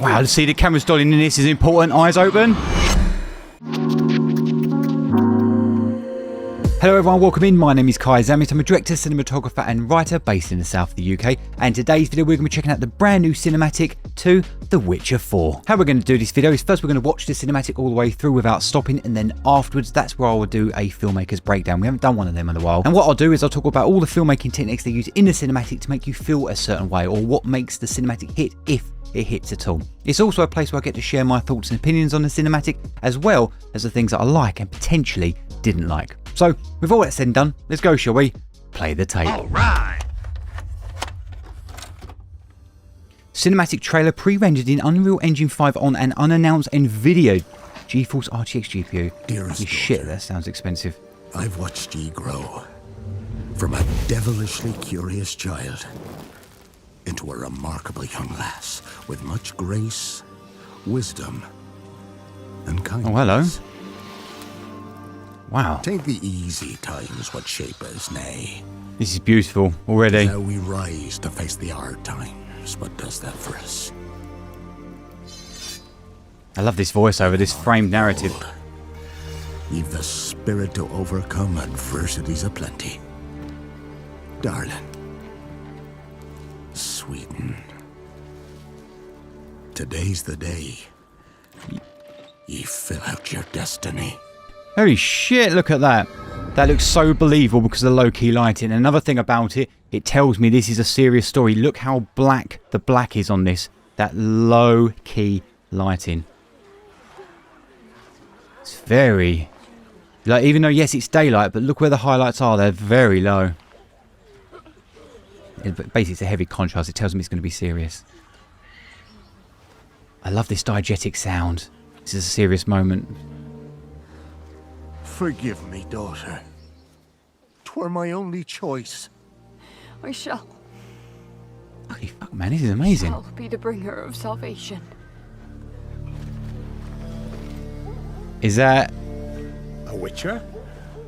Wow, see the camera's dolling in this is important. Eyes open. Hello everyone, welcome in. My name is Zammit. I'm a director, cinematographer and writer based in the south of the UK. And today's video we're going to be checking out the brand new cinematic to The Witcher 4. How we're going to do this video is first we're going to watch the cinematic all the way through without stopping, and then afterwards that's where I will do a filmmaker's breakdown. We haven't done one of them in a while. And what I'll do is I'll talk about all the filmmaking techniques they use in the cinematic to make you feel a certain way, or what makes the cinematic hit if it hits at all. It's also a place where I get to share my thoughts and opinions on the cinematic, as well as the things that I like and potentially didn't like. So, with all that said and done, let's go, shall we? Play the tape. All right. Cinematic trailer pre-rendered in Unreal Engine 5 on an unannounced NVIDIA GeForce RTX GPU. Dearest Holy shit, daughter, that sounds expensive. I've watched ye grow from a devilishly curious child into a remarkably young lass with much grace, wisdom, and kindness. Oh, hello. Wow. Tain't the easy times what shape us, nay. This is beautiful already. How we rise to face the hard times, what does that for us? I love this voiceover, this framed narrative. You've the spirit to overcome adversities aplenty. Darling. Sweeten. Today's the day. Ye fill out your destiny. Holy shit, look at that. That looks so believable because of the low-key lighting. Another thing about it, it tells me this is a serious story. Look how black the black is on this. That low-key lighting. It's very... like, even though, yes, it's daylight, but look where the highlights are. They're very low. Basically, it's a heavy contrast. It tells me it's going to be serious. I love this diegetic sound. This is a serious moment. Forgive me, daughter. 'Twere my only choice. I shall. Holy fuck, man, this is amazing. Shall be the bringer of salvation. Is that A witcher?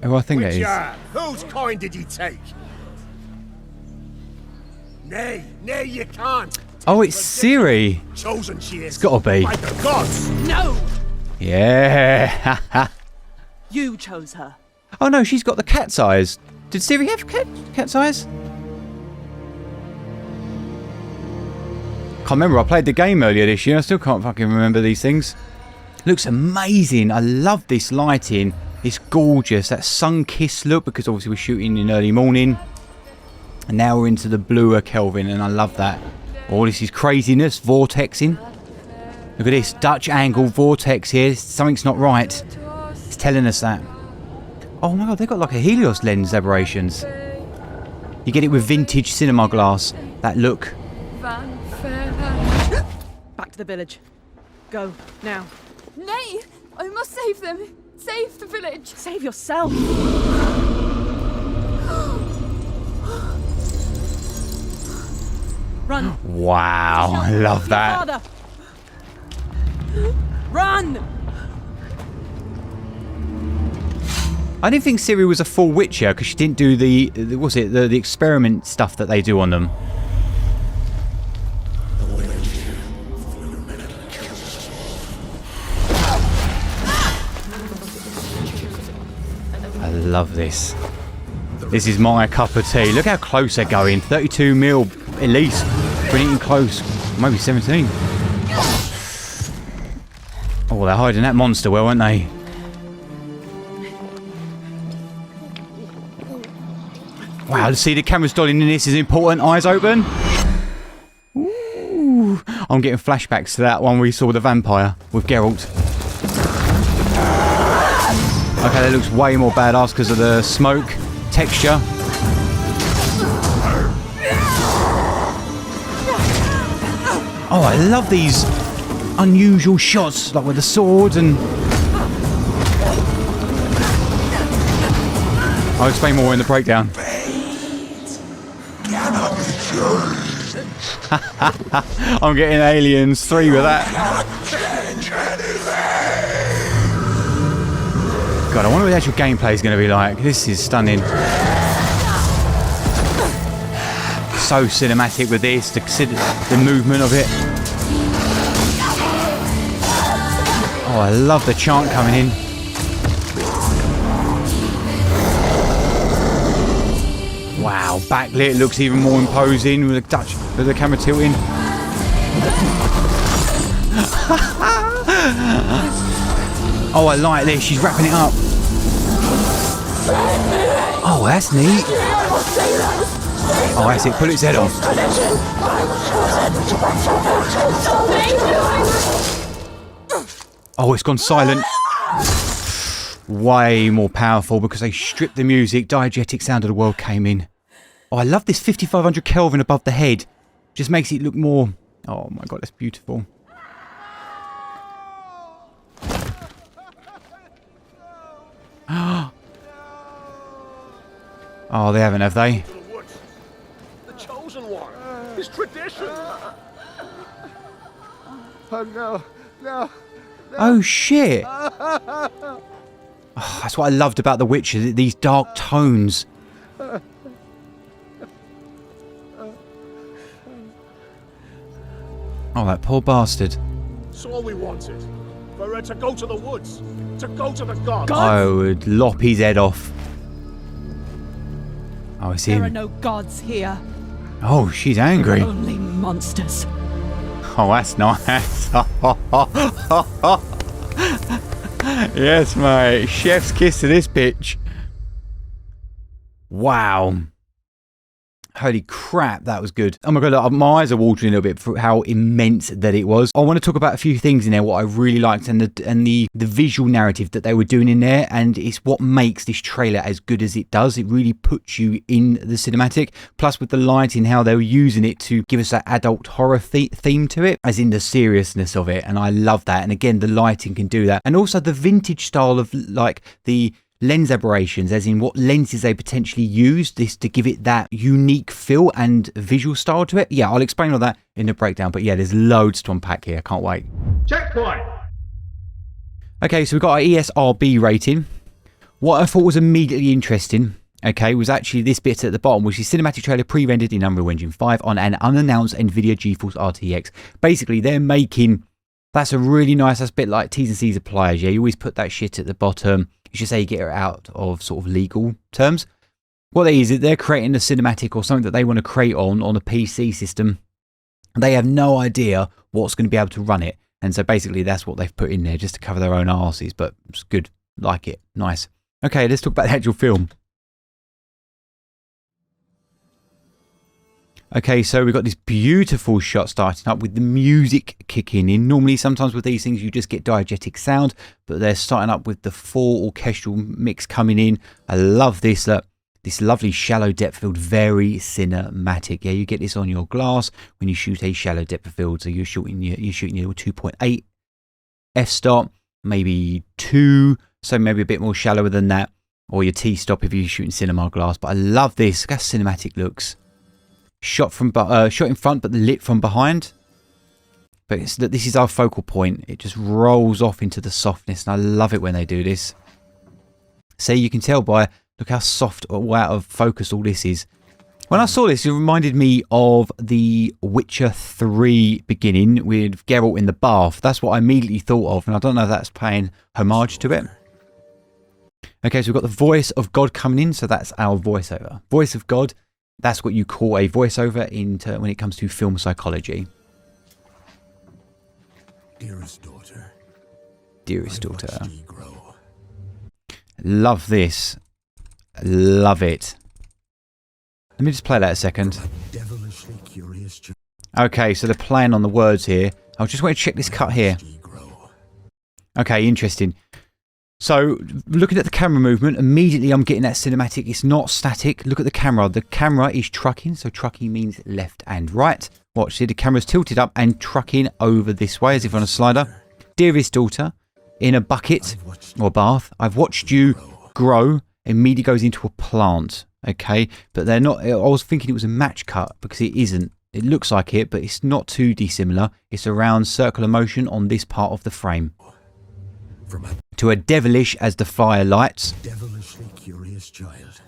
who I think that is? Witcher! Whose kind did ye take? Nay, you can't. Oh, it's Siri. Chosen she is. It's gotta be. By the gods. No! Yeah. You chose her. Oh no, she's got the cat's eyes. Did Siri have cat's eyes? Can't remember. I played the game earlier this year. I still can't fucking remember these things. Looks amazing. I love this lighting. It's gorgeous. That sun-kissed look, because obviously we're shooting in early morning. And now we're into the bluer Kelvin, and I love that. Oh, this is craziness. Vortexing. Look at this. Dutch angle vortex here. Something's not right. It's telling us that. Oh my god, they've got like a Helios lens aberrations. You get it with vintage cinema glass. That look. Back to the village. Go, now. Nay! I must save them! Save the village! Save yourself! Run! Wow, I love that. Father! Run! I didn't think Siri was a full Witcher because she didn't do the experiment stuff that they do on them. I love this. This is my cup of tea. Look how close they're going. 32 mil at least. Pretty in close. Maybe 17. Oh, they're hiding that monster well, aren't they? Wow, see the camera's dolling in this is important. Eyes open. Ooh, I'm getting flashbacks to that one we saw the vampire with Geralt. Okay, that looks way more badass because of the smoke texture. Oh, I love these unusual shots, like with the sword and... I'll explain more in the breakdown. I'm getting Aliens 3 with that. God, I wonder what the actual gameplay is going to be like. This is stunning. So cinematic with this, the movement of it. Oh, I love the chant coming in. Wow, backlit looks even more imposing with the camera tilting. Oh, I like this. She's wrapping it up. Oh, that's neat. Oh, that's it. Pull its head off. Oh, it's gone silent. Way more powerful because they stripped the music. Diegetic sound of the world came in. Oh, I love this 5500 Kelvin above the head. Just makes it look more... Oh my god, that's beautiful. Oh, they haven't, have they? The chosen one. His tradition. Oh no, no. Oh shit! Oh, that's what I loved about The Witcher, these dark tones. Oh, that poor bastard. That's all we wanted. For her to go to the woods. To go to the gods. I would lop his head off. Oh, it's There are him. no gods here. Oh, she's angry. Only monsters. Oh, that's nice. Yes, mate. Chef's kiss to this bitch. Wow. Holy crap, that was good. Oh my god, look, my eyes are watering a little bit for how immense that it was. I want to talk about a few things in there, what I really liked, and the visual narrative that they were doing in there, and it's what makes this trailer as good as it does. It really puts you in the cinematic, plus with the lighting, how they were using it to give us that adult horror theme to it, as in the seriousness of it, and I love that. And again, the lighting can do that. And also the vintage style of like the lens aberrations, as in what lenses they potentially used this to give it that unique feel and visual style to it. Yeah, I'll explain all that in the breakdown, but yeah, there's loads to unpack here. I can't wait. Checkpoint. Okay, so we've got our ESRB rating. What I thought was immediately interesting, okay, was actually this bit at the bottom, which is cinematic trailer pre-rendered in Unreal Engine 5 on an unannounced NVIDIA GeForce RTX. Basically, they're making... That's a really nice, that's a bit like T's and C's applies, yeah? You always put that shit at the bottom. You should say you get it out of sort of legal terms. What they is they're creating a cinematic or something that they want to create on a PC system. They have no idea what's going to be able to run it. And so basically that's what they've put in there just to cover their own arses, but it's good. Like it. Nice. Okay, let's talk about the actual film. Okay, so we've got this beautiful shot starting up with the music kicking in. Normally, sometimes with these things, you just get diegetic sound, but they're starting up with the full orchestral mix coming in. I love this. This lovely shallow depth field, very cinematic. Yeah, you get this on your glass when you shoot a shallow depth of field. So you're shooting your 2.8 f-stop, maybe 2, so maybe a bit more shallower than that, or your t-stop if you're shooting cinema glass. But I love this. Look how cinematic looks. Shot in front, but lit from behind. But this is our focal point. It just rolls off into the softness, and I love it when they do this. So you can tell by look how soft or out of focus all this is. When I saw this, it reminded me of the Witcher 3 beginning with Geralt in the bath. That's what I immediately thought of, and I don't know if that's paying homage to it. Okay, so we've got the voice of God coming in, so that's our voiceover. Voice of God. That's what you call a voiceover when it comes to film psychology. Dearest daughter. Dearest daughter. I've watched thee grow. Love this. Love it. Let me just play that a second. Devilishly curious. Okay, so they're playing on the words here. I just want to check this cut here. Okay, interesting. So, looking at the camera movement, immediately I'm getting that cinematic. It's not static. Look at the camera. The camera is trucking. So, trucking means left and right. Watch, see, the camera's tilted up and trucking over this way as if on a slider. Dearest daughter, in a bucket or bath. I've watched you grow. Immediately goes into a plant. Okay, but they're not. I was thinking it was a match cut because it isn't. It looks like it, but it's not too dissimilar. It's a round circular motion on this part of the frame. To a devilish as the fire lights. Devilishly curious child.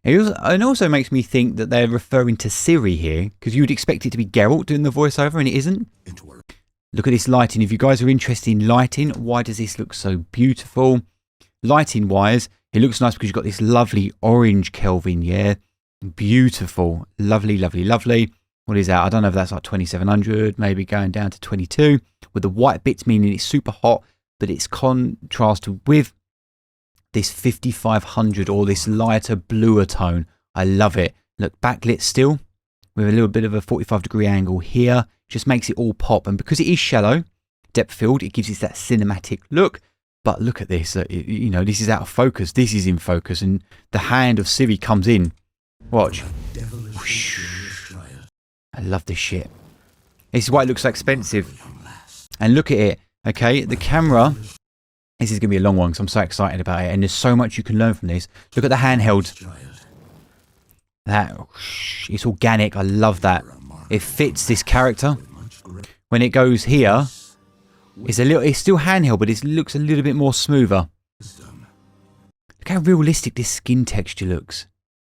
It also makes me think that they're referring to Ciri here, because you would expect it to be Geralt doing the voiceover, and it isn't. Look at this lighting. If you guys are interested in lighting, why does this look so beautiful? Lighting wise, it looks nice because you've got this lovely orange Kelvin, yeah? Beautiful. Lovely, lovely, lovely. What is that? I don't know if that's like 2700, maybe going down to 22, with the white bits meaning it's super hot, but it's contrasted with this 5500 or this lighter bluer tone. I love it. Look, backlit still with a little bit of a 45-degree angle here. Just makes it all pop. And because it is shallow, depth field, it gives us that cinematic look. But look at this. You know, this is out of focus. This is in focus. And the hand of Siri comes in. Watch. Whoosh. I love this shit. This is why it looks so expensive. And look at it. Okay, the camera. This is going to be a long one because I'm so excited about it. And there's so much you can learn from this. Look at the handheld. That, it's organic. I love that. It fits this character. When it goes here, it's still handheld, but it looks a little bit more smoother. Look how realistic this skin texture looks.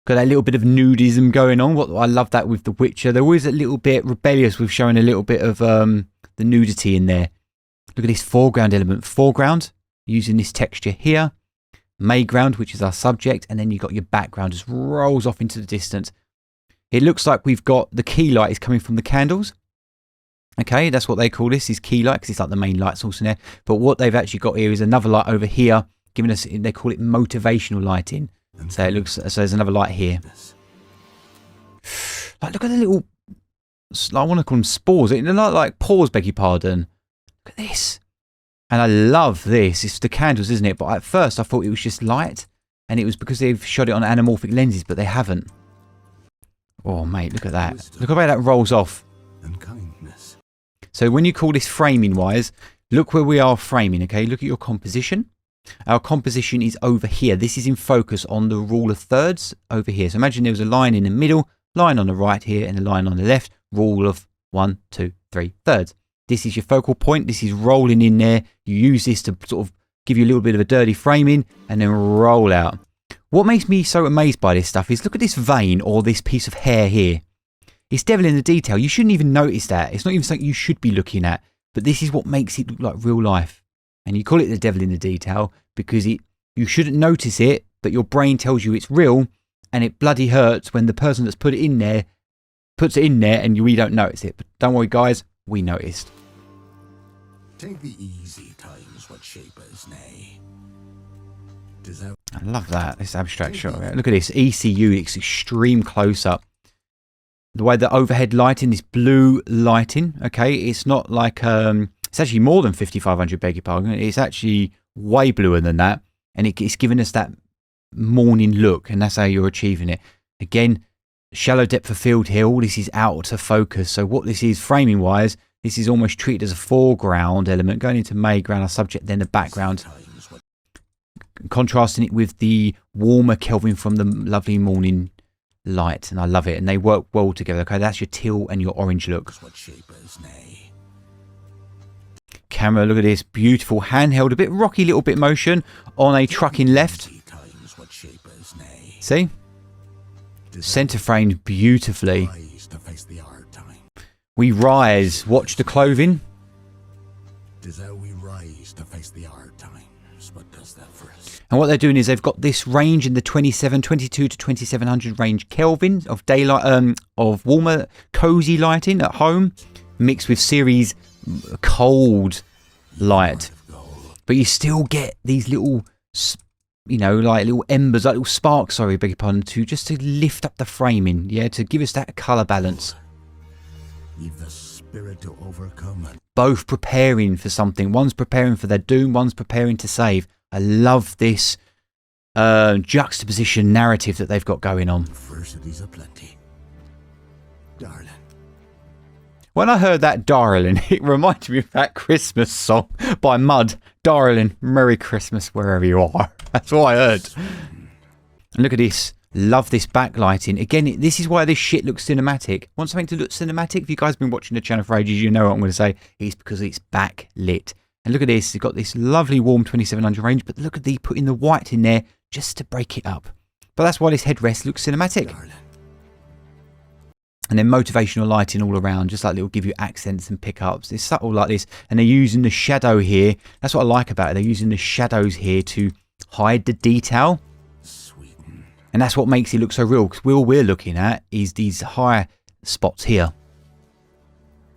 Got that little bit of nudism going on. I love that with The Witcher. They're always a little bit rebellious with showing a little bit of the nudity in there. Look at this foreground element. Foreground, using this texture here. Mayground, which is our subject, and then you've got your background just rolls off into the distance. It looks like we've got the key light is coming from the candles. Okay, that's what they call this, is key light, because it's like the main light source in there. But what they've actually got here is another light over here, giving us, they call it motivational lighting. So it looks, so there's another light here. Like, look at the little, I want to call them spores. They're like pores, beg your pardon. Look at this. And I love this. It's the candles, isn't it? But at first I thought it was just light. And it was because they've shot it on anamorphic lenses, but they haven't. Oh, mate, look at that. Look at how that rolls off. So when you call this framing wise, look where we are framing, okay? Look at your composition. Our composition is over here. This is in focus on the rule of thirds over here. So imagine there was a line in the middle, line on the right here, and a line on the left. Rule of 1, 2, 3 thirds. This is your focal point. This is rolling in there. You use this to sort of give you a little bit of a dirty framing and then roll out. What makes me so amazed by this stuff is look at this vein or this piece of hair here. It's devil in the detail. You shouldn't even notice that. It's not even something you should be looking at. But this is what makes it look like real life. And you call it the devil in the detail because you shouldn't notice it, but your brain tells you it's real, and it bloody hurts when the person that's put it in there puts it in there and we don't notice it. But don't worry, guys, we noticed. Take the easy times what shapers nay. I love that, this abstract shot. Look at this, ECU, it's extreme close-up. The way the overhead lighting, this blue lighting, okay, it's not like, it's actually more than 5500, beg your pardon. It's actually way bluer than that. And it's giving us that morning look, and that's how you're achieving it. Again, shallow depth of field here, all this is out of focus. So what this is, framing-wise, this is almost treated as a foreground element, going into Mayground, our subject, then the background. Contrasting it with the warmer Kelvin from the lovely morning light, and I love it. And they work well together, okay? That's your teal and your orange look. Camera, look at this, beautiful handheld, a bit rocky little bit motion on a trucking left. See? Center framed beautifully. We rise, watch the clothing. And what they're doing is they've got this range in the 22 to 2700 range Kelvin of daylight, of warmer, cozy lighting at home, mixed with Siri's cold light. But you still get these little, you know, like little embers, like little sparks, sorry, beg your pardon, just to lift up the framing, yeah, to give us that colour balance. Leave the spirit to overcome it. Both preparing for something. One's preparing for their doom, one's preparing to save. I love this juxtaposition narrative that they've got going on. Diversities aplenty. Darling. When I heard that darling, it reminded me of that Christmas song by Mud. Darling, Merry Christmas wherever you are. That's all I heard. And look at this. Love this backlighting. Again, this is why this shit looks cinematic. Want something to look cinematic? If you guys have been watching the channel for ages, you know what I'm going to say. It's because it's backlit. And look at this. You've got this lovely warm 2700 range, but look at the putting the white in there just to break it up. But that's why this headrest looks cinematic. And then motivational lighting all around, just like it'll give you accents and pickups. It's subtle like this. And they're using the shadow here. That's what I like about it. They're using the shadows here to hide the detail. And that's what makes it look so real. Because all we're looking at is these high spots here.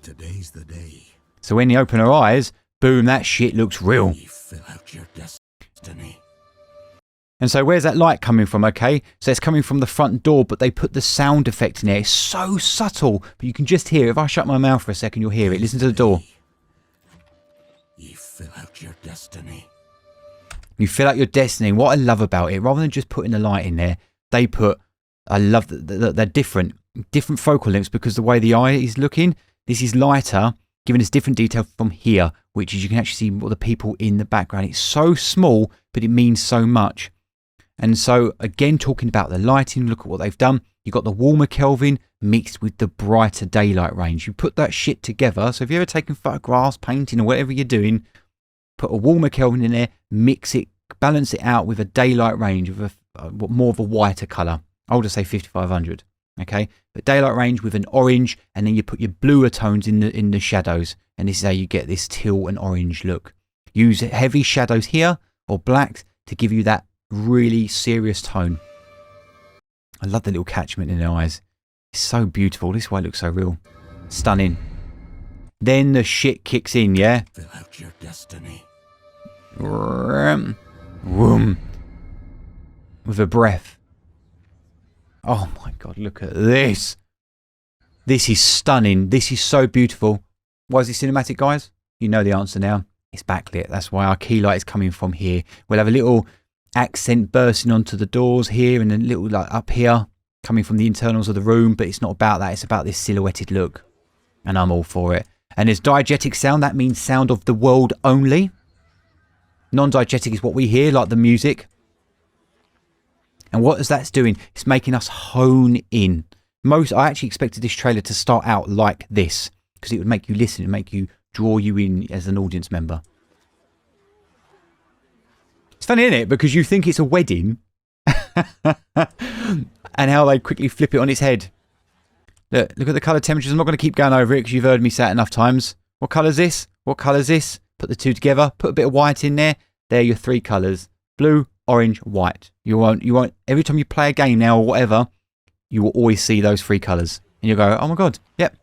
Today's the day. So when you open our eyes, boom, that shit looks real. You fill out your destiny. And so where's that light coming from, okay? So it's coming from the front door, but they put the sound effect in there. It's so subtle, but you can just hear it. If I shut my mouth for a second, you'll hear it. Listen to the door. You fill out your destiny. You fill out your destiny. What I love about it, rather than just putting the light in there, they put, I love that they're different focal lengths because the way the eye is looking, this is lighter, giving us different detail from here, which is you can actually see what the people in the background. It's so small, but it means so much. And so, again, talking about the lighting, look at what they've done. You've got the warmer Kelvin mixed with the brighter daylight range. You put that shit together. So if you've ever taken photographs, painting, or whatever you're doing, put a warmer Kelvin in there, mix it, balance it out with a daylight range of more of a whiter colour. I'll just say 5500, okay? But daylight range with an orange, and then you put your bluer tones in the shadows. And this is how you get this teal and orange look. Use heavy shadows here, or blacks, to give you that really serious tone. I love the little catchment in their eyes. It's so beautiful. This is why it looks so real. Stunning. Then the shit kicks in, yeah? Fill out your destiny. Vroom. With a breath. Oh my God, look at this. This is stunning. This is so beautiful. Why is it cinematic, guys? You know the answer now. It's backlit. That's why our key light is coming from here. We'll have a little accent bursting onto the doors here and a little like up here coming from the internals of the room, but it's not about that. It's about this silhouetted look, and I'm all for it. And there's diegetic sound. That means sound of the world only. Non-diegetic is what we hear, like the music. And what is that doing? It's making us hone in. I actually expected this trailer to start out like this because it would make you listen, it would make you draw you in as an audience member. It's funny, isn't it? Because you think it's a wedding and how they quickly flip it on its head. Look at the colour temperatures. I'm not going to keep going over it because you've heard me say it enough times. What colour is this? What colour is this? Put the two together. Put a bit of white in there. There are your three colours. Blue, orange, white. You won't, every time you play a game now or whatever, you will always see those three colours. And you'll go, oh my God, yep.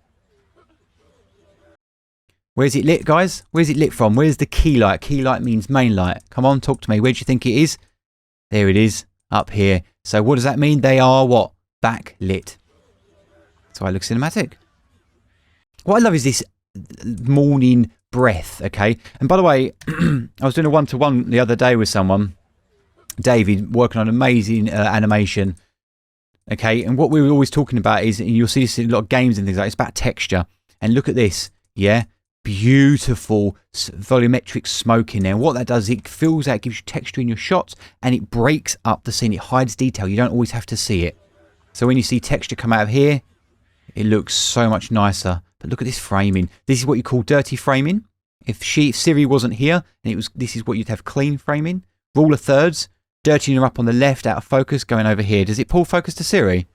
Where's it lit, guys? Where's it lit from? Where's the key light? Key light means main light. Come on, talk to me. Where do you think it is? There it is, up here. So what does that mean? They are what? Backlit. That's why it looks cinematic. What I love is this morning breath, okay? And by the way, I was doing a one-to-one the other day with someone, David, working on amazing animation, okay? And what we were always talking about is, and you'll see this in a lot of games and things like that, it's about texture. And look at this, yeah? Beautiful volumetric smoke in there. And what that does, it fills out, gives you texture in your shots, and it breaks up the scene. It hides detail. You don't always have to see it. So when you see texture come out of here, it looks so much nicer. But look at this framing. This is what you call dirty framing. If Siri wasn't here, and this is what you'd have clean framing. Rule of thirds, dirtying her up on the left, out of focus, going over here. Does it pull focus to Siri?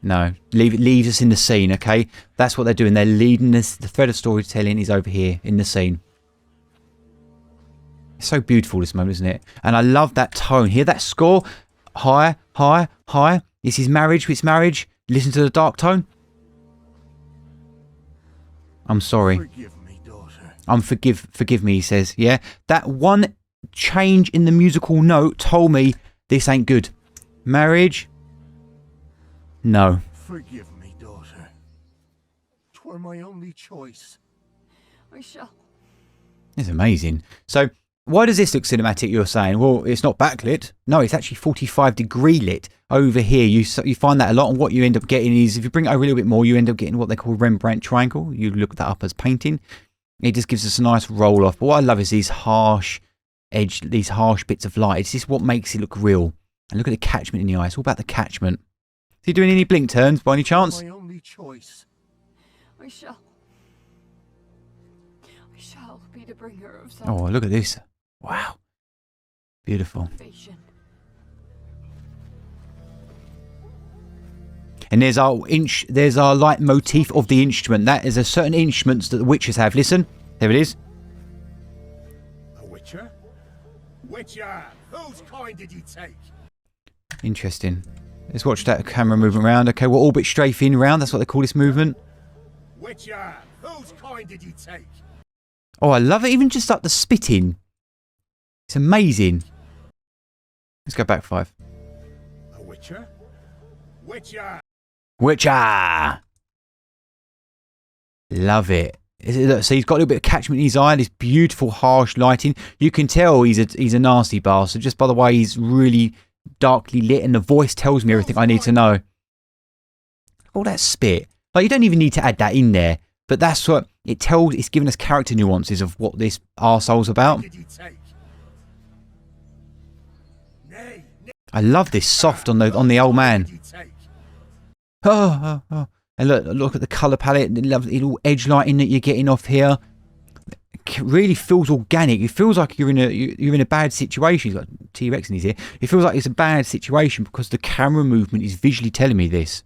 No, leaves us in the scene, okay? That's what they're doing. They're leading us. The thread of storytelling is over here in the scene. It's so beautiful, this moment, isn't it? And I love that tone. Hear that score? High, high, high. This is marriage. It's marriage. Listen to the dark tone. I'm sorry. Forgive me, daughter. Forgive me, he says. Yeah, that one change in the musical note told me this ain't good. Marriage. No. Forgive me, daughter. 'Twere my only choice. I shall. It's amazing. So why does this look cinematic, you're saying? Well, it's not backlit. No, it's actually 45-degree lit over here. You find that a lot, and what you end up getting is, if you bring it over a little bit more, you end up getting what they call Rembrandt triangle. You look that up as painting. It just gives us a nice roll off. But what I love is these harsh bits of light. It's just what makes it look real. And look at the catchment in the eye. It's all about the catchment. Is he doing any blink turns by any chance? My only choice. I shall be the bringer of Oh, look at this. Wow. Beautiful. salvation. And there's our leitmotif of the instrument. That is a certain instruments that the witches have. Listen, there it is. A witcher? Witcher! Whose coin did you take? Interesting. Let's watch that camera movement around. Okay, we're orbit strafing around. That's what they call this movement. Witcher! Whose coin did you take? Oh, I love it. Even just like the spitting. It's amazing. Let's go back 5. A witcher? Witcher! Witcher! Love it. So he's got a little bit of catchment in his eye. This beautiful, harsh lighting. You can tell he's a nasty bastard just by the way he's really darkly lit, and the voice tells me everything I need to know. All that spit. Like, you don't even need to add that in there, but that's what it tells. It's giving us character nuances of what this arsehole's about. I love this soft on the old man. Oh. And look at the colour palette, the little edge lighting that you're getting off here. It really feels organic. It feels like you're in a bad situation. He's got T-Rex in his ear. It feels like it's a bad situation because the camera movement is visually telling me this.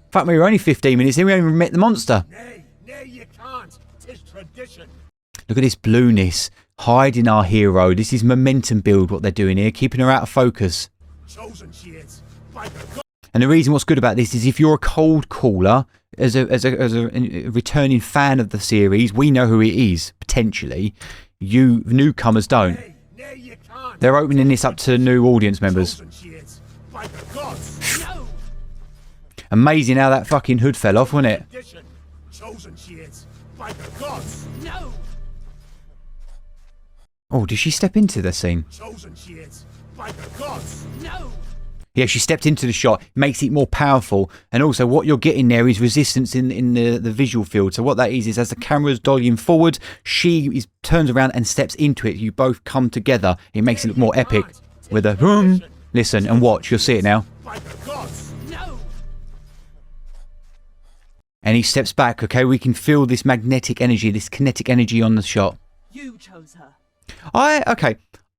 In fact, we were only 15 minutes in, we haven't even met the monster. Nay, you can't. 'Tis tradition. Look at this blueness hiding our hero. This is momentum build what they're doing here, keeping her out of focus. Chosen she is. By the God. And the reason what's good about this is if you're a cold caller, as a returning fan of the series, we know who it is, potentially. You newcomers don't. Nay, you can't. They're opening this up to new audience members. Chosen she is. By the gods. No. Amazing how that fucking hood fell off, wasn't it? Tradition. Chosen she is. By the gods. No. Oh, did she step into the scene? Chosen she is. By the gods. No. Yeah, she stepped into the shot, makes it more powerful, and also what you're getting there is resistance in the visual field. So what that is as the camera's dollying forward, she turns around and steps into it. You both come together. It makes it look more epic. With a boom. Listen and watch. You'll see it now. And he steps back. Okay, we can feel this magnetic energy, this kinetic energy on the shot. You chose her.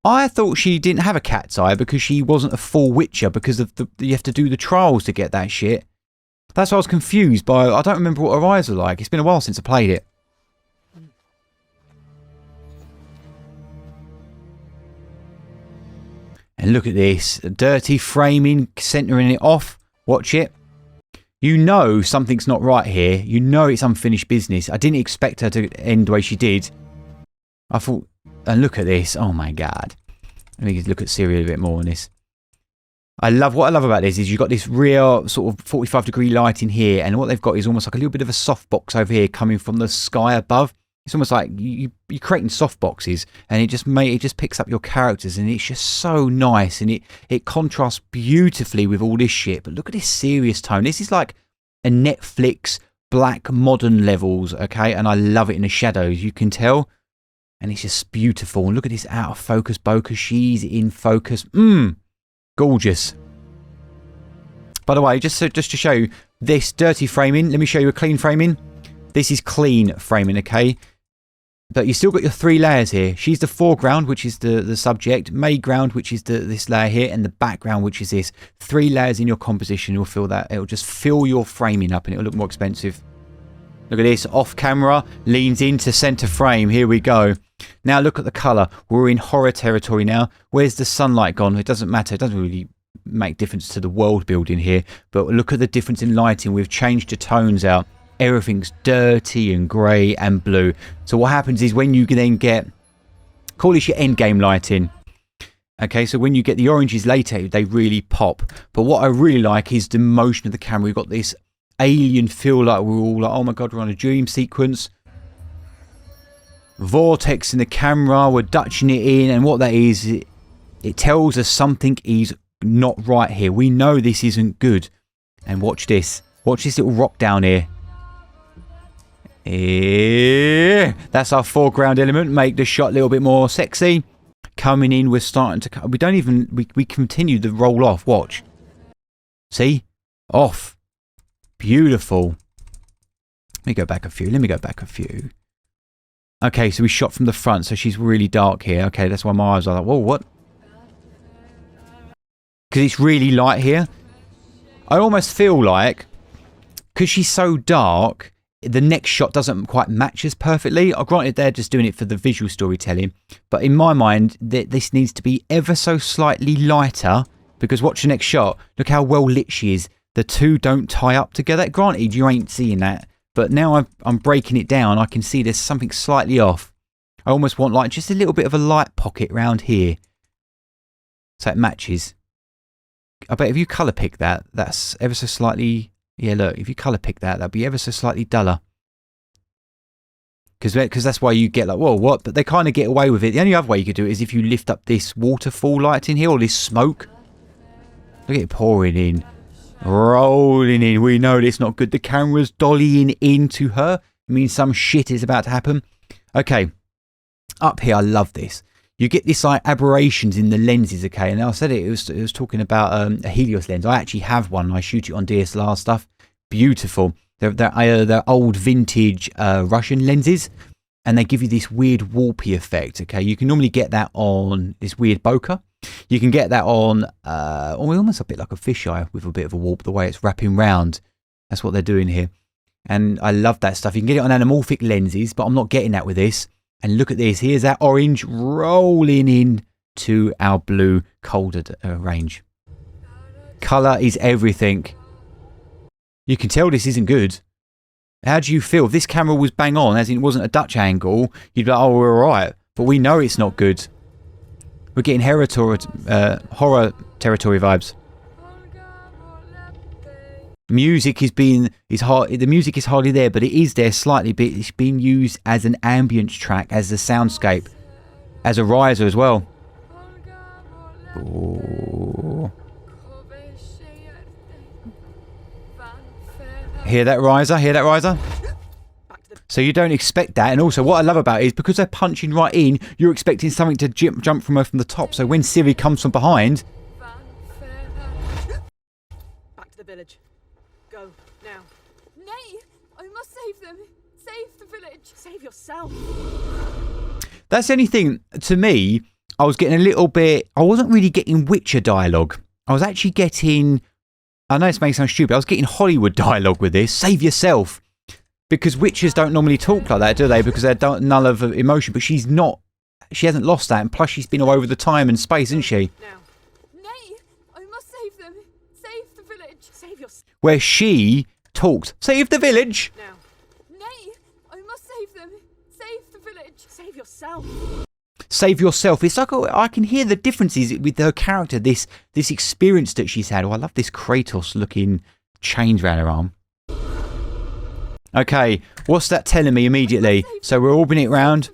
I thought she didn't have a cat's eye because she wasn't a full witcher because of you have to do the trials to get that shit. That's why I was confused by. I don't remember what her eyes are like. It's been a while since I played it. And look at this. Dirty framing, centering it off. Watch it. You know something's not right here. You know it's unfinished business. I didn't expect her to end the way she did. I thought... And look at this. Oh my God. Let me look at Syria a bit more on this. What I love about this is you've got this real sort of 45-degree light in here, and what they've got is almost like a little bit of a softbox over here coming from the sky above. It's almost like you're creating softboxes, and it just picks up your characters, and it's just so nice, and it contrasts beautifully with all this shit. But look at this serious tone. This is like a Netflix black modern levels, okay? And I love it in the shadows. You can tell. And it's just beautiful. And look at this out of focus bokeh. She's in focus. Gorgeous. By the way, just to show you this dirty framing, let me show you a clean framing. This is clean framing, okay? But you still got your 3 layers here. She's the foreground, which is the subject. Mayground, which is this layer here. And the background, which is this. 3 layers in your composition. You'll feel that. It'll just fill your framing up and it'll look more expensive. Look at this, off camera, leans into center frame. Here we go. Now look at the color. We're in horror territory now. Where's the sunlight gone? It doesn't matter. It doesn't really make difference to the world building here. But look at the difference in lighting. We've changed the tones out. Everything's dirty and grey and blue. So what happens is when you then get, call this your end game lighting. Okay, so when you get the oranges later, they really pop. But what I really like is the motion of the camera. We've got this alien feel like we're all like, oh my God, we're on a dream sequence. Vortex in the camera, we're dutching it in, and what that is, it tells us something is not right here. We know this isn't good. And watch this. Watch this little rock down here. That's our foreground element. Make the shot a little bit more sexy. Coming in, we're starting to... We continue the roll off. Watch. See? Off. Beautiful. Let me go back a few. Okay, so we shot from the front, so she's really dark here. Okay, that's why my eyes are like, whoa, what? Because it's really light here. I almost feel like, because she's so dark, the next shot doesn't quite match as perfectly. Granted, they're just doing it for the visual storytelling, but in my mind, this needs to be ever so slightly lighter, because watch the next shot. Look how well lit she is. The two don't tie up together. Granted, you ain't seeing that, but now I'm breaking it down. I can see there's something slightly off. I almost want like just a little bit of a light pocket round here, so it matches. I bet if you colour pick that, that's ever so slightly... Yeah, look, if you colour pick that, that'd be ever so slightly duller. Because that's why you get like, whoa, what? But they kind of get away with it. The only other way you could do it is if you lift up this waterfall light in here, or this smoke. Look at it pouring in. Rolling in. We know it's not good. The camera's dollying into her. It means some shit is about to happen. Okay. Up here, I love this. You get this like aberrations in the lenses, okay? And I said it was talking about a Helios lens. I actually have one. I shoot it on DSLR stuff. Beautiful. They're old vintage Russian lenses, and they give you this weird warpy effect, okay? You can normally get that on this weird bokeh. You can get that on almost a bit like a fisheye with a bit of a warp, the way it's wrapping round. That's what they're doing here. And I love that stuff. You can get it on anamorphic lenses, but I'm not getting that with this. And look at this. Here's that orange rolling in to our blue colder range. Colour is everything. You can tell this isn't good. How do you feel? If this camera was bang on, as in it wasn't a Dutch angle, you'd be like, oh, we're alright. But we know it's not good. We're getting horror territory vibes. Music the music is hardly there, but it is there slightly, but it's being used as an ambience track, as a soundscape, as a riser as well. Ooh. Hear that riser? Hear that riser? So you don't expect that, and also what I love about it is because they're punching right in, you're expecting something to jump from her from the top. So when Siri comes from behind, Back to the village. Go, now. Nay! I must save them! Save the village! Save yourself! that's anything to me. I was getting a little bit... I wasn't really getting Witcher dialogue. I was actually getting... I know this may sound stupid. I was getting Hollywood dialogue with this. Save yourself. Because Witchers don't normally talk like that, do they? Because they're null of emotion. But she's not... She hasn't lost that. And plus she's been all over the time and space, isn't she? Now. Nay! I must save them! Save the village! Save yourself! Where she talked. Save the village! Now. Nay! I must save them! Save the village! Save yourself! Save yourself. It's like I can hear the differences with her character. This experience that she's had. Oh, I love this Kratos looking chains around her arm. Okay, what's that telling me immediately? So we're orbiting it round.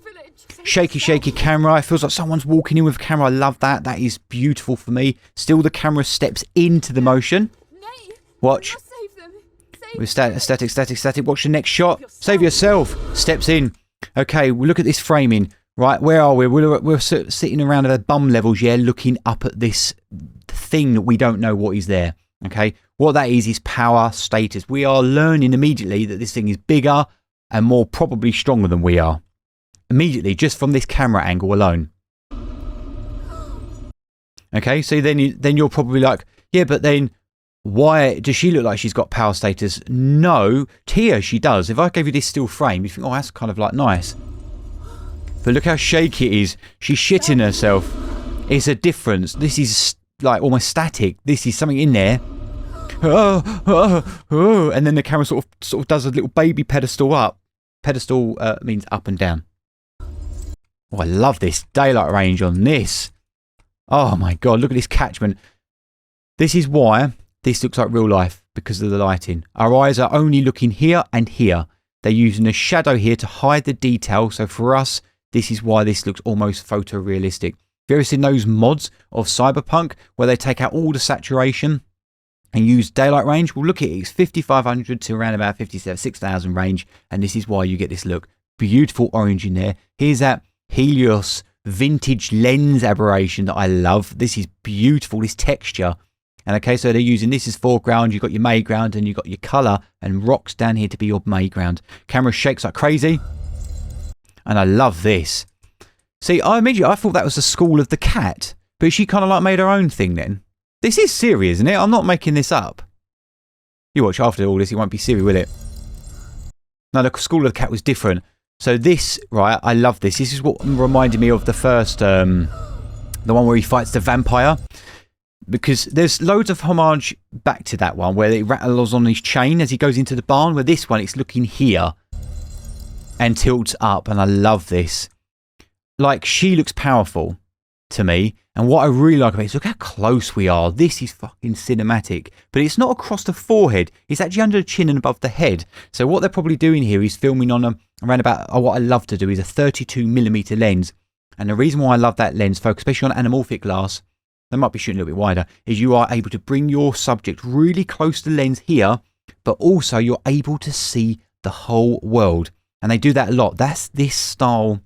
Shaky, shaky camera. It feels like someone's walking in with a camera. I love that. That is beautiful for me. Still, the camera steps into the motion. Nay! Watch. I must save them! Save With static. Watch the next shot. Save yourself. Steps in. Okay, we look at this framing. Right, where are we? We're sitting around at bum levels, yeah, looking up at this thing that we don't know what is there. Okay, what that is power status. We are learning immediately that this thing is bigger and more probably stronger than we are. Immediately, just from this camera angle alone. Okay, so then you're probably like, yeah, but then why does she look like she's got power status? No, here she does. If I gave you this still frame, you think, oh, that's kind of like nice. But look how shaky it is. She's shitting herself. It's a difference. This is like almost static. This is something in there. And then the camera sort of does a little baby pedestal up. Pedestal means up and down. Oh, I love this daylight range on this. Oh my God, look at this catchment. This is why this looks like real life, because of the lighting. Our eyes are only looking here and here. They're using a shadow here to hide the detail. So for us, this is why this looks almost photorealistic. Have you ever seen those mods of Cyberpunk where they take out all the saturation and use daylight range? Well, look at it. It's 5500 to around about 6,000 range. And this is why you get this look. Beautiful orange in there. Here's that Helios vintage lens aberration that I love. This is beautiful, this texture. And okay, so they're using this as foreground. You've got your mayground and you've got your colour and rocks down here to be your mayground. Camera shakes like crazy. And I love this. See, I thought that was the school of the cat. But she kind of like made her own thing then. This is serious, isn't it? I'm not making this up. You watch after all this, it won't be Siri, will it? No, the School of the Cat was different. So this, right, I love this. This is what reminded me of the first, the one where he fights the vampire. Because there's loads of homage back to that one, where it rattles on his chain as he goes into the barn. Where this one, it's looking here and tilts up, and I love this. Like, she looks powerful to me, and what I really like about it is look how close we are. This is fucking cinematic, but it's not across the forehead, it's actually under the chin and above the head. So what they're probably doing here is filming on around about, what I love to do is a 32mm lens. And the reason why I love that lens, folks, especially on anamorphic glass, they might be shooting a little bit wider, is you are able to bring your subject really close to the lens here, but also you're able to see the whole world. And they do that a lot. That's this style.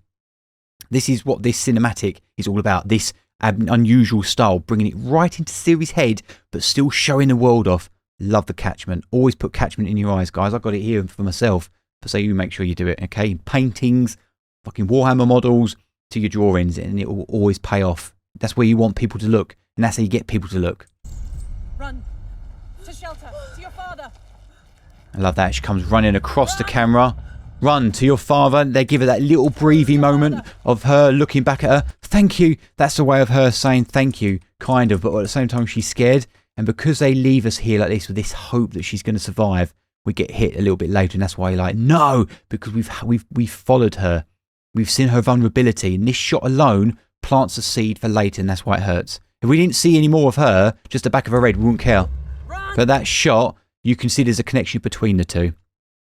This is what this cinematic is all about. This unusual style, bringing it right into Siri's head, but still showing the world off. Love the catchment. Always put catchment in your eyes, guys. I've got it here for myself. But so you make sure you do it, okay? Paintings, fucking Warhammer models, to your drawings, and it will always pay off. That's where you want people to look, and that's how you get people to look. Run to shelter, to your father. I love that. She comes running across the camera. Run to your father. They give her that little breathy moment of her looking back at her. Thank you. That's the way of her saying thank you, kind of, but at the same time she's scared. And because they leave us here like this with this hope that she's going to survive, we get hit a little bit later, and that's why you're like, no, because we've followed her. We've seen her vulnerability, and this shot alone plants a seed for later, and that's why it hurts. If we didn't see any more of her, just the back of her head, we wouldn't care. But that shot, you can see there's a connection between the two.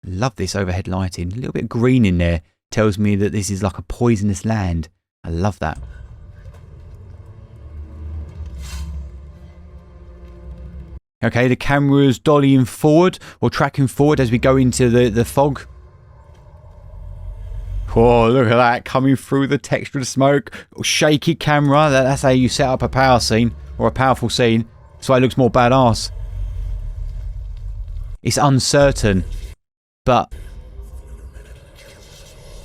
Love this overhead lighting. A little bit of green in there tells me that this is like a poisonous land. I love that. Okay, the camera's dollying forward or tracking forward as we go into the fog. Oh, look at that coming through the texture of the smoke. Shaky camera. That's how you set up a power scene or a powerful scene. That's why it looks more badass. It's uncertain. But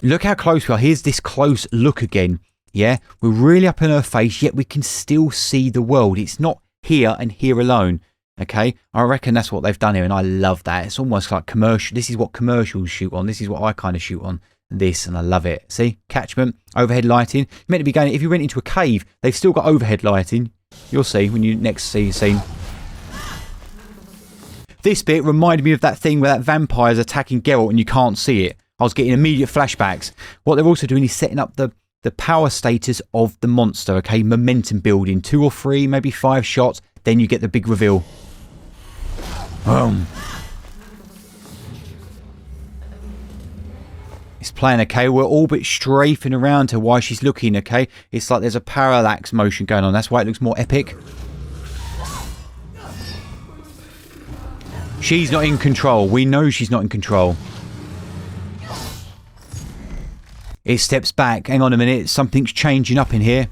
look how close we are. Here's this close look again. Yeah, we're really up in her face, yet we can still see the world. It's not here and here alone. Okay, I reckon that's what they've done here, and I love that. It's almost like commercial. This is what commercials shoot on. This is what I kind of shoot on. This, and I love it. See, catchment, overhead lighting. You're meant to be going. If you went into a cave, they've still got overhead lighting. You'll see when you next see a scene. This bit reminded me of that thing where that vampire's attacking Geralt and you can't see it. I was getting immediate flashbacks. What they're also doing is setting up the power status of the monster, okay? Momentum building. 2 or 3, maybe 5 shots. Then you get the big reveal. Boom. It's playing, okay? We're all but strafing around her while she's looking, okay? It's like there's a parallax motion going on. That's why it looks more epic. She's not in control. We know she's not in control. It steps back. Hang on a minute. Something's changing up in here.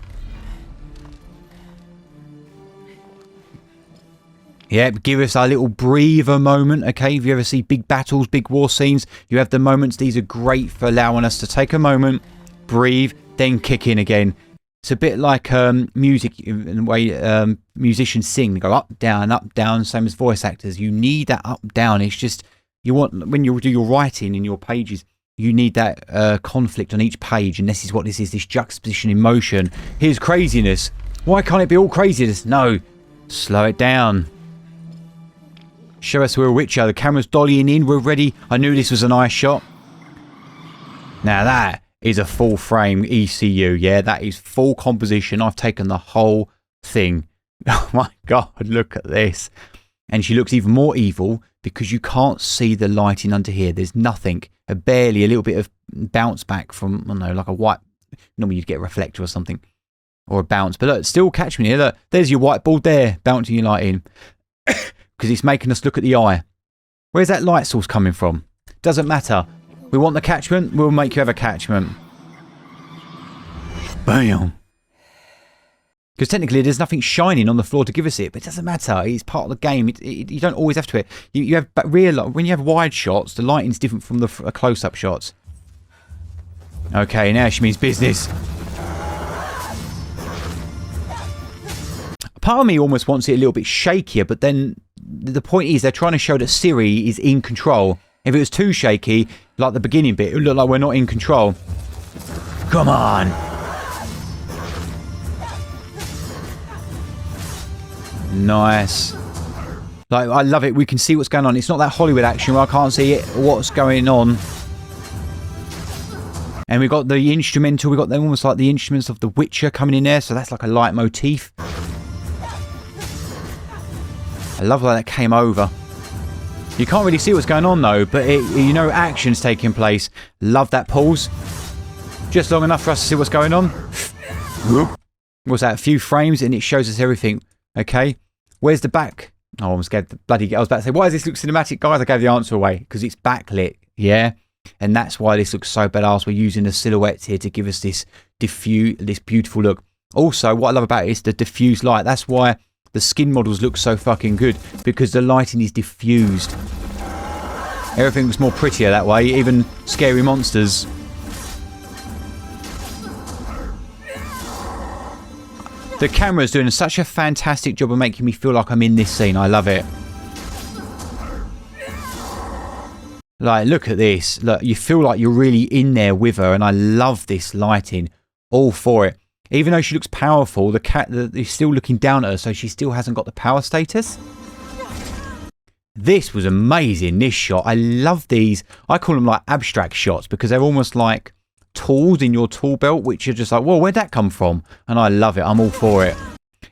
Yep, give us our little breather moment, okay? If you ever see big battles, big war scenes, you have the moments. These are great for allowing us to take a moment, breathe, then kick in again. It's a bit like music, in the way musicians sing. They go up, down, same as voice actors. You need that up, down. It's just, you want, when you do your writing in your pages, you need that conflict on each page, and this is what this is, this juxtaposition in motion. Here's craziness. Why can't it be all craziness? No, slow it down. Show us we're a Witcher. The camera's dollying in. We're ready. I knew this was a nice shot. Now that is a full frame ECU. Yeah, that is full composition. I've taken the whole thing. Oh my God, look at this. And she looks even more evil because you can't see the lighting under here. There's nothing. Barely a little bit of bounce back from, I don't know, like a white. Normally you'd get a reflector or something. Or a bounce. But look, still catch me here. Look, there's your whiteboard there, bouncing your light in. Because it's making us look at the eye. Where's that light source coming from? Doesn't matter. We want the catchment, we'll make you have a catchment. Bam. Because technically there's nothing shining on the floor to give us it, but it doesn't matter. It's part of the game. You don't always have to it. You have real, when you have wide shots, the lighting's different from the close-up shots. Okay, now she means business. Part of me almost wants it a little bit shakier, but then the point is they're trying to show that Siri is in control. If it was too shaky, like the beginning bit, it would look like we're not in control. Come on. Nice. Like, I love it. We can see what's going on. It's not that Hollywood action where I can't see it, what's going on. And we've got the instrumental. We've got them almost like the instruments of The Witcher coming in there. So that's like a leitmotif. I love how that came over. You can't really see what's going on though, but you know action's taking place. Love that pause. Just long enough for us to see what's going on. What's that? A few frames and it shows us everything. Okay. Where's the back? Oh, I'm scared. I was about to say, why does this look cinematic, guys? I gave the answer away because it's backlit. Yeah. And that's why this looks so badass. We're using the silhouettes here to give us this beautiful look. Also, what I love about it is the diffused light. That's why the skin models look so fucking good, because the lighting is diffused. Everything looks more prettier that way, even scary monsters. The camera's doing such a fantastic job of making me feel like I'm in this scene. I love it. Like, look at this. Look, you feel like you're really in there with her, and I love this lighting. All for it. Even though she looks powerful, the cat is still looking down at her, so she still hasn't got the power status. This was amazing, this shot. I love these. I call them like abstract shots because they're almost like tools in your tool belt, which are just like, whoa, where'd that come from? And I love it. I'm all for it.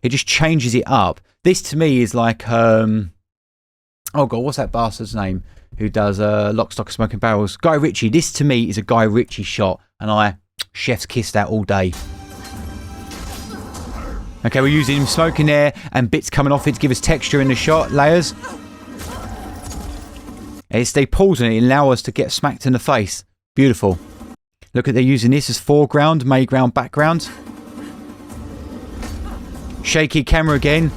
It just changes it up. This to me is like, oh God, what's that bastard's name who does Lock, Stock, and Smoking Barrels? Guy Ritchie. This to me is a Guy Ritchie shot, and I chef's kiss that all day. Okay, we're using smoke in there and bits coming off it to give us texture in the shot, layers. As they pause on it, allow us to get smacked in the face. Beautiful. Look at, they're using this as foreground, mayground, background. Shaky camera again.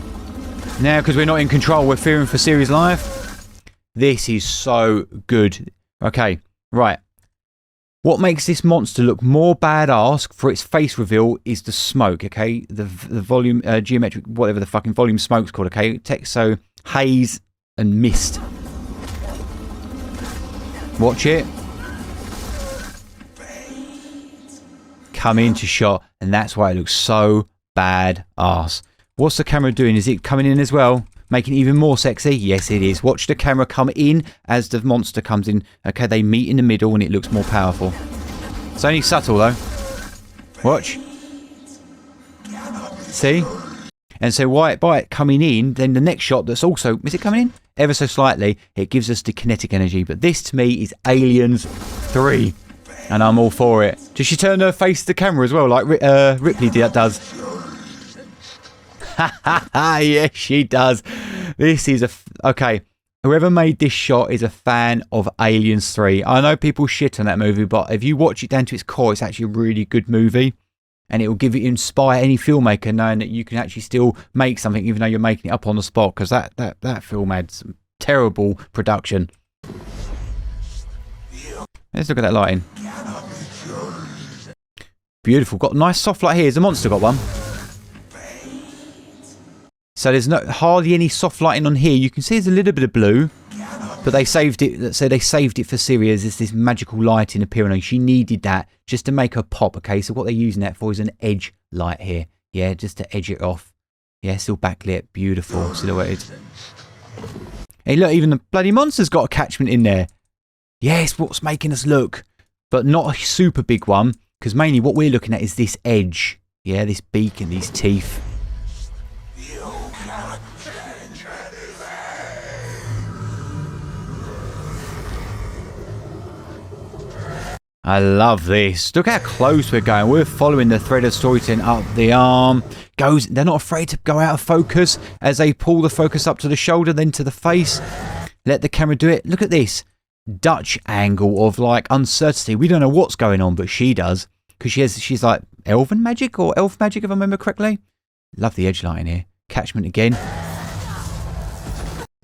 Now, because we're not in control, we're fearing for Siri's life. This is so good. Okay, right. What makes this monster look more badass for its face reveal is the smoke, okay? The volume, geometric, whatever the fucking volume smoke's called, okay? So, haze and mist. Watch it. Come into shot, and that's why it looks so badass. What's the camera doing? Is it coming in as well? Making it even more sexy? Yes, it is. Watch the camera come in as the monster comes in. Okay, they meet in the middle and it looks more powerful. It's only subtle though. Watch. See? And so by it coming in, then the next shot that's also... Is it coming in? Ever so slightly. It gives us the kinetic energy. But this to me is Aliens 3. And I'm all for it. Does she turn her face to the camera as well, like Ripley does? Yes, she does. This is okay. Whoever made this shot is a fan of Aliens 3. I know people shit on that movie, but if you watch it down to its core, it's actually a really good movie. And it will inspire any filmmaker knowing that you can actually still make something even though you're making it up on the spot, because that film had some terrible production. Let's look at that lighting. Beautiful. Got a nice soft light here. Has the monster got one? So there's hardly any soft lighting on here. You can see there's a little bit of blue, but they saved it. So they saved it for Siri as this magical lighting appearing on. She needed that just to make her pop. Okay, so what they're using that for is an edge light here. Yeah, just to edge it off. Yeah, still backlit, beautiful, silhouetted. Hey, look, even the bloody monster's got a catchment in there. Yes, what's making us look, but not a super big one, because mainly what we're looking at is this edge. Yeah, this beak and these teeth. I love this. Look how close we're going. We're following the thread of storytelling up the arm. They're not afraid to go out of focus as they pull the focus up to the shoulder, then to the face. Let the camera do it. Look at this Dutch angle of like uncertainty. We don't know what's going on, but she does, because she's like elven magic or elf magic, if I remember correctly. Love the edge light in here. Catchment again.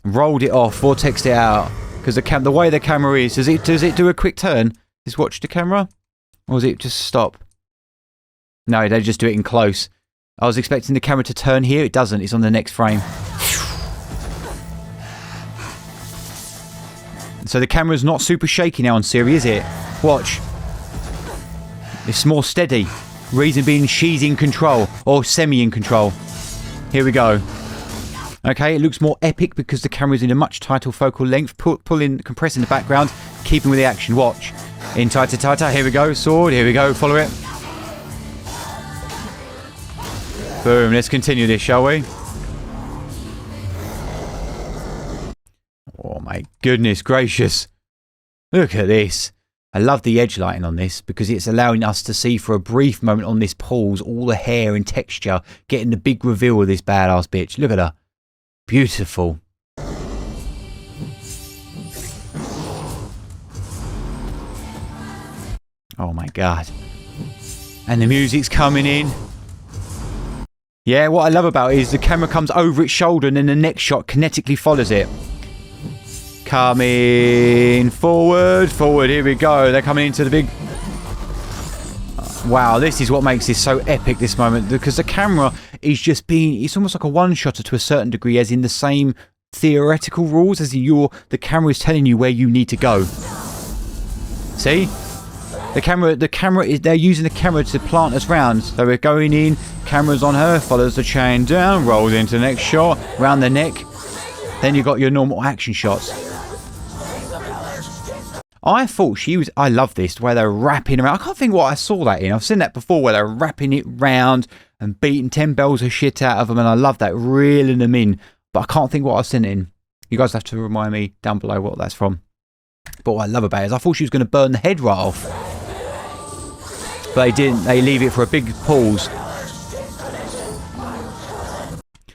Rolled it off, vortexed it out, because the way the camera is. Does it do a quick turn? Just watch the camera? Or does it just stop? No, they just do it in close. I was expecting the camera to turn here. It doesn't. It's on the next frame. So the camera's not super shaky now on Siri, is it? Watch. It's more steady. Reason being she's in control, or semi in control. Here we go. Okay, it looks more epic because the camera's in a much tighter focal length. Pulling, compressing the background, keeping with the action. Watch. In tighter, tighter. Here we go. Sword. Here we go. Follow it. Boom. Let's continue this, shall we? Oh my goodness gracious. Look at this. I love the edge lighting on this because it's allowing us to see for a brief moment on this pause all the hair and texture, getting the big reveal of this badass bitch. Look at her. Beautiful. Oh my god. And the music's coming in. Yeah, what I love about it is the camera comes over its shoulder and then the next shot kinetically follows it. Coming forward, forward, here we go. They're coming into the big... Wow, this is what makes this so epic, this moment, because the camera is just being... It's almost like a one-shotter to a certain degree, as in the same theoretical rules as the camera is telling you where you need to go. See? The camera is... They're using the camera to plant us round. So we're going in, camera's on her, follows the chain down, rolls into the next shot, round the neck. Then you've got your normal action shots. I thought she was... I love this, the way they're wrapping around. I can't think what I saw that in. I've seen that before, where they're wrapping it round and beating 10 bells of shit out of them, and I love that, reeling them in. But I can't think what I've seen it in. You guys have to remind me down below what that's from. But what I love about it is I thought she was going to burn the head right off. But they didn't. They leave it for a big pause.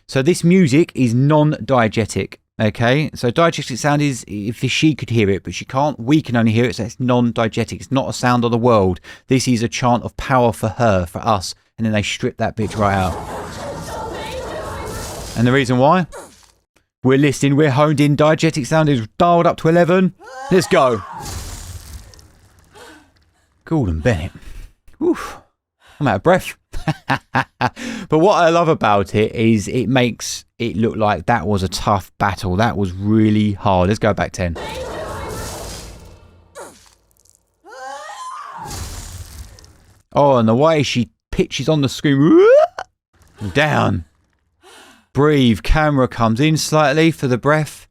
So this music is non-diegetic. Okay, so diegetic sound is if she could hear it, but she can't. We can only hear it, so it's non-diegetic. It's not a sound of the world. This is a chant of power for her, for us, and then they strip that bitch right out. And the reason why? We're listening, we're honed in. Diegetic sound is dialed up to 11. Let's go. Gordon Bennett. Oof. I'm out of breath. But what I love about it is it makes it look like that was a tough battle. That was really hard. Let's go back 10. Oh, and the way she pitches on the screen. Down. Breathe. Camera comes in slightly for the breath.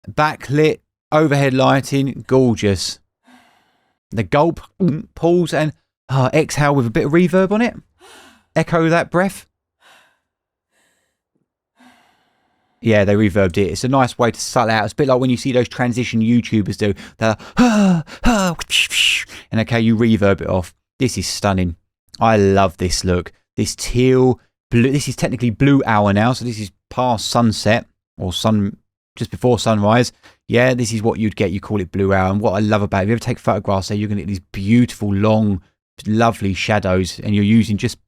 Backlit. Overhead lighting. Gorgeous. The gulp. Pause and exhale with a bit of reverb on it. Echo that breath. Yeah, they reverbed it. It's a nice way to sull out. It's a bit like when you see those transition YouTubers do. They're and okay, you reverb it off. This is stunning. I love this look. This teal blue. This is technically blue hour now, so this is past sunset or just before sunrise. Yeah, this is what you'd get. You call it blue hour. And what I love about it, if you ever take photographs there, you're going to get these beautiful, long, lovely shadows, and you're using just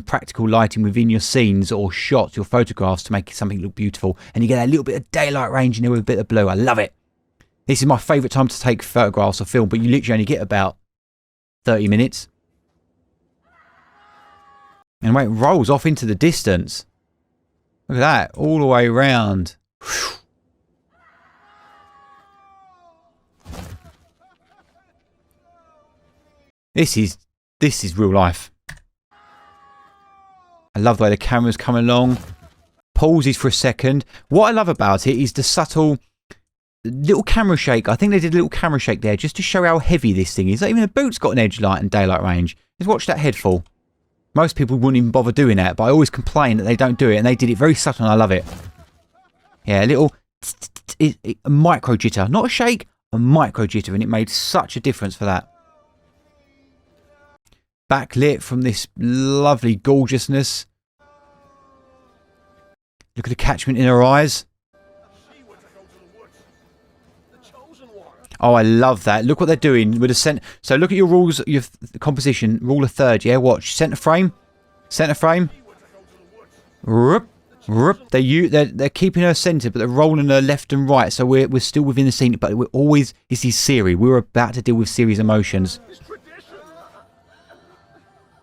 practical lighting within your scenes or shots, your photographs, to make something look beautiful, and you get a little bit of daylight range in there with a bit of blue. I love it. This is my favourite time to take photographs or film, but you literally only get about 30 minutes. And wait, it rolls off into the distance. Look at that, all the way around. This is real life. I love the way the camera's come along. Pauses for a second. What I love about it is the subtle little camera shake. I think they did a little camera shake there just to show how heavy this thing is. Like, even the boot's got an edge light and daylight range. Just watch that head fall. Most people wouldn't even bother doing that, but I always complain that they don't do it, and they did it very subtle, and I love it. Yeah, a little a micro jitter. Not a shake, a micro jitter, and it made such a difference for that. Backlit from this lovely gorgeousness. Look at the catchment in her eyes. Oh, I love that. Look what they're doing with the center. So look at your rules, your composition, rule of third. Yeah, watch. Center frame. Center frame. Rup, rup. They're keeping her centered, but they're rolling her left and right. So we're still within the scene, but we're always... This is Siri. We're about to deal with Siri's emotions.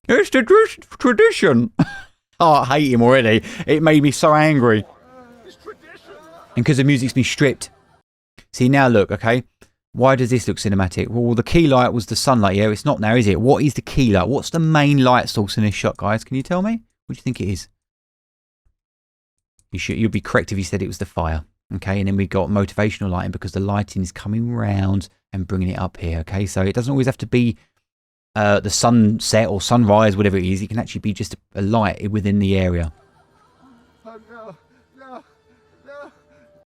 It's the tradition. Oh, I hate him already. It made me so angry. And because the music's been stripped. See, now look, okay? Why does this look cinematic? Well, the key light was the sunlight. Yeah, it's not now, is it? What is the key light? What's the main light source in this shot, guys? Can you tell me? What do you think it is? You'd be correct if you said it was the fire. Okay, and then we got motivational lighting because the lighting is coming round and bringing it up here. Okay, so it doesn't always have to be the sunset or sunrise, whatever it is. It can actually be just a light within the area.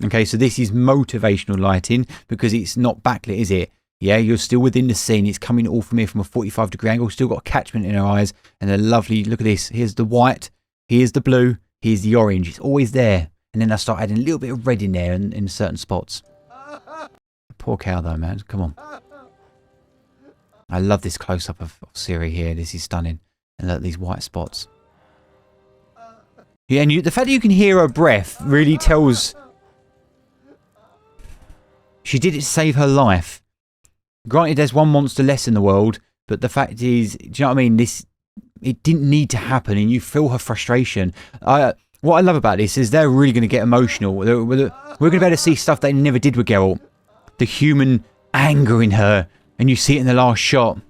Okay, so this is motivational lighting because it's not backlit, is it? Yeah, you're still within the scene. It's coming all from here from a 45-degree angle. Still got a catchment in her eyes and a lovely, look at this. Here's the white, here's the blue, here's the orange. It's always there. And then I start adding a little bit of red in there in certain spots. Poor cow though, man. Come on. I love this close-up of Siri here. This is stunning. And look, these white spots. Yeah, and the fact that you can hear her breath really tells... She did it to save her life. Granted, there's one monster less in the world, but the fact is, do you know what I mean? It didn't need to happen, and you feel her frustration. What I love about this is they're really going to get emotional. We're going to be able to see stuff they never did with Geralt. The human anger in her, and you see it in the last shot.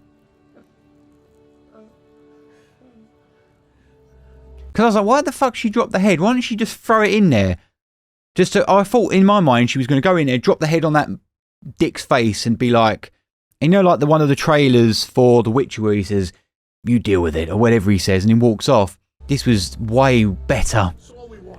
Because I was like, why the fuck she dropped the head? Why don't she just throw it in there? I thought in my mind she was going to go in there, drop the head on that dick's face and be like, you know, like one of the trailers for The Witcher where he says, you deal with it, or whatever he says, and he walks off. This was way better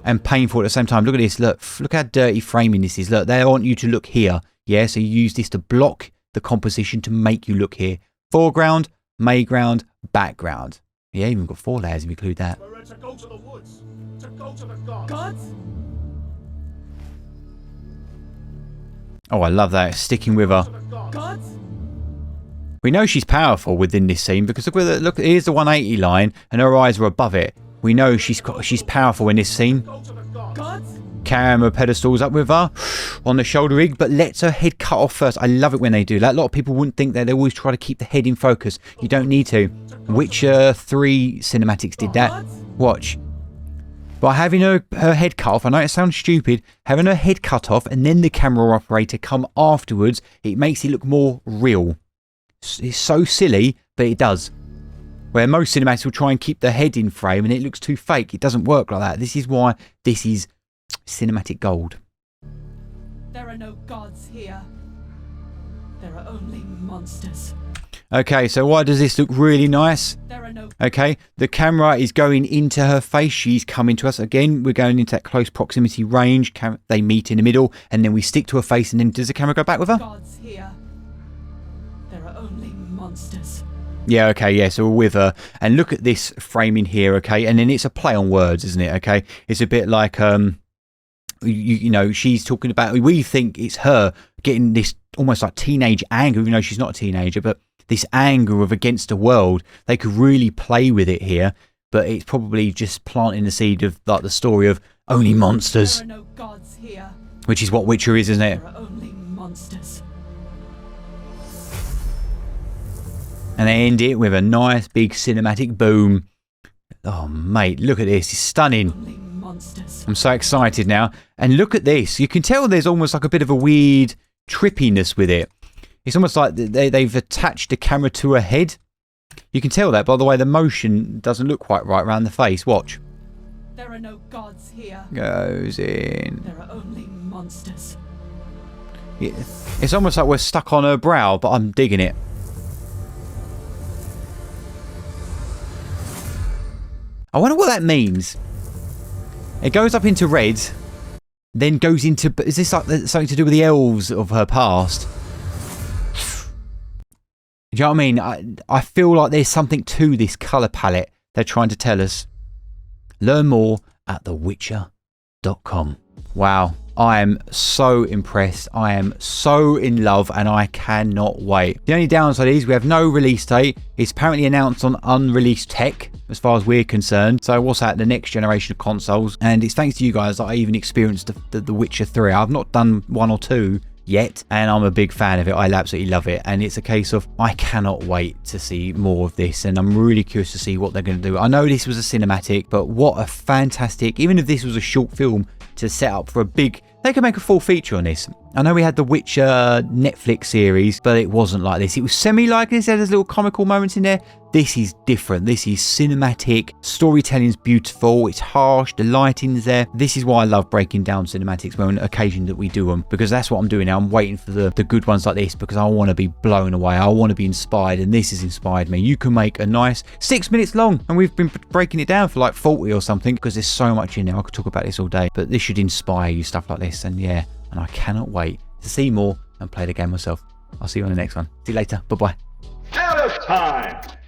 and painful at the same time. Look at this. Look how dirty framing this is. Look, they want you to look here. Yeah, so you use this to block the composition to make you look here. Foreground, mayground, background. Yeah, even got 4 layers if you include that. We're to go to the woods, to go to the gods. Gods? Oh, I love that. Sticking with her. Gods? We know she's powerful within this scene because look, here's the 180 line and her eyes are above it. We know she's powerful in this scene. Gods? Camera pedestals up with her on the shoulder rig, but lets her head cut off first. I love it when they do that. A lot of people wouldn't think that. They always try to keep the head in focus. You don't need to. Witcher 3 cinematics did that. Watch. By having her head cut off, I know it sounds stupid, having her head cut off and then the camera operator come afterwards, it makes it look more real. It's so silly, but it does. Where most cinematics will try and keep the head in frame and it looks too fake. It doesn't work like that. This is why this is cinematic gold. There are no gods here. There are only monsters. Okay, so why does this look really nice? There are no... Okay, the camera is going into her face. She's coming to us. Again, we're going into that close proximity range. They meet in the middle, and then we stick to her face, and then does the camera go back with her? Gods here. There are only monsters. Yeah, okay, yeah, so we're with her. And look at this framing here, okay? And then it's a play on words, isn't it, okay? It's a bit like, you know, she's talking about... We think it's her getting this almost like teenage anger, even though she's not a teenager, but this anger of against the world. They could really play with it here, but it's probably just planting the seed of like the story of only monsters. There are no gods here. Which is what Witcher is, isn't it? There are only monsters. And they end it with a nice big cinematic boom. Oh mate, look at this. It's stunning. Only monsters. I'm so excited now. And look at this. You can tell there's almost like a bit of a weird trippiness with it. It's almost like they've attached the camera to her head. You can tell that by the way the motion doesn't look quite right around the face. Watch. There are no gods here. Goes in. There are only monsters. It's almost like we're stuck on her brow, but I'm digging it. I wonder what that means. It goes up into red, then goes into... Is this like something to do with the elves of her past? Do you know what I mean? I feel like there's something to this colour palette they're trying to tell us. Learn more at thewitcher.com. Wow, I am so impressed. I am so in love and I cannot wait. The only downside is we have no release date. It's apparently announced on unreleased tech as far as we're concerned. So what's that? The next generation of consoles. And it's thanks to you guys that I even experienced the Witcher 3. I've not done 1 or 2 yet, and I'm a big fan of it. I absolutely love it, and it's a case of I cannot wait to see more of this, and I'm really curious to see what they're going to do. I know this was a cinematic, but what a fantastic, even if this was a short film to set up for a big They could make a full feature on this. I know we had the Witcher Netflix series, but it wasn't like this. It was semi-like this. There's little comical moments in there. This is different. This is cinematic. Storytelling's beautiful. It's harsh. The lighting's there. This is why I love breaking down cinematics on occasion that we do them, because that's what I'm doing now. I'm waiting for the good ones like this because I want to be blown away. I want to be inspired, and this has inspired me. You can make a nice 6 minutes long, and we've been breaking it down for like 40 or something because there's so much in there. I could talk about this all day, but this should inspire you, stuff like this. And yeah, and I cannot wait to see more and play the game myself. I'll see you on the next one. See you later. Bye-bye. Out of time!